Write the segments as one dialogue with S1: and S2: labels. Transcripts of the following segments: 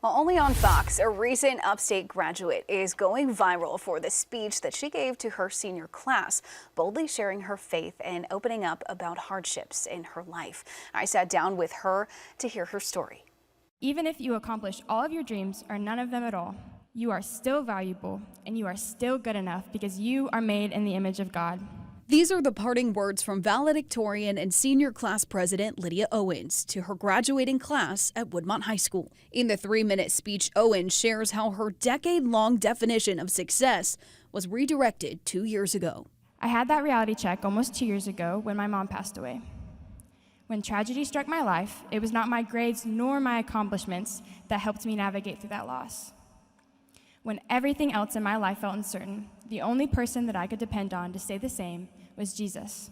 S1: Well, only on Fox, a recent Upstate graduate is going viral for the speech that she gave to her senior class, boldly sharing her faith and opening up about hardships in her life. I sat down with her to hear her story.
S2: Even if you accomplish all of your dreams or none of them at all, you are still valuable and you are still good enough because you are made in the image of God.
S3: These are the parting words from valedictorian and senior class president Lydia Owens to her graduating class at Woodmont High School. In the 3-minute speech, Owens shares how her decade-long definition of success was redirected 2 years ago.
S2: I had that reality check almost 2 years ago when my mom passed away. When tragedy struck my life, it was not my grades nor my accomplishments that helped me navigate through that loss. When everything else in my life felt uncertain, the only person that I could depend on to stay the same was Jesus.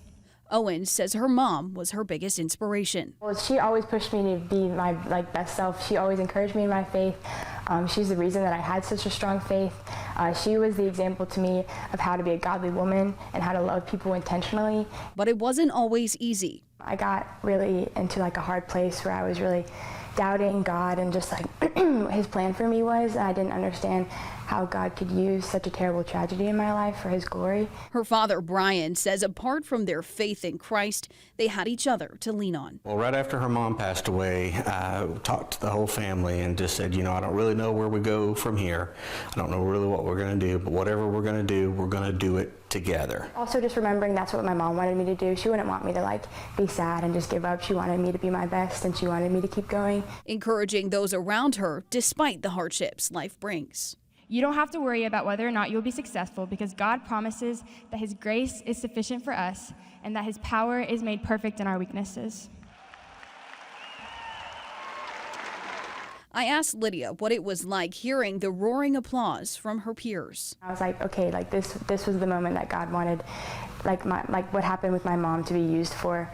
S3: Owens says her mom was her biggest inspiration.
S4: Well, she always pushed me to be my best self. She always encouraged me in my faith. She's the reason that I had such a strong faith. She was the example to me of how to be a godly woman and how to love people intentionally.
S3: But it wasn't always easy.
S4: I got really into a hard place where I was really doubting God and just his plan for me was. I didn't understand how God could use such a terrible tragedy in my life for his glory.
S3: Her father, Brian, says apart from their faith in Christ, they had each other to lean on.
S5: Well, right after her mom passed away, I talked to the whole family and just said, I don't really know where we go from here. I don't know really what we're going to do, but whatever we're going to do, we're going to do it together.
S4: Also just remembering that's what my mom wanted me to do. She wouldn't want me to be sad and just give up. She wanted me to be my best and she wanted me to keep going.
S3: Encouraging those around her despite the hardships life brings.
S2: You don't have to worry about whether or not you'll be successful because God promises that his grace is sufficient for us and that his power is made perfect in our weaknesses.
S3: I asked Lydia what it was like hearing the roaring applause from her peers.
S4: I was like, okay, this was the moment that God wanted, what happened with my mom to be used for.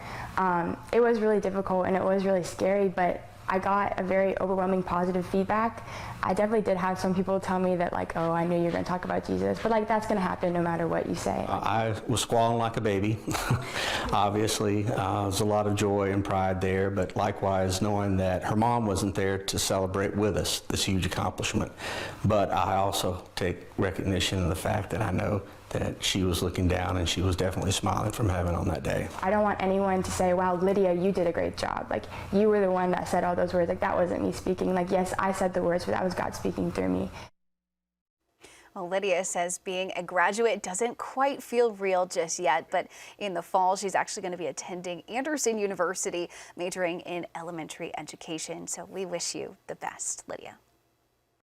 S4: It was really difficult and it was really scary, but I got a very overwhelming positive feedback. I definitely did have some people tell me that oh, I knew you were going to talk about Jesus, but that's going to happen no matter what you say.
S5: I was squalling like a baby. Obviously, there's a lot of joy and pride there, but likewise knowing that her mom wasn't there to celebrate with us this huge accomplishment. But I also take recognition of the fact that I know that she was looking down and she was definitely smiling from heaven on that day.
S4: I don't want anyone to say, wow, Lydia, you did a great job. You were the one that said all those words. That wasn't me speaking. Yes, I said the words, but that was God speaking through me.
S1: Well, Lydia says being a graduate doesn't quite feel real just yet, but in the fall, she's actually going to be attending Anderson University, majoring in elementary education. So we wish you the best, Lydia.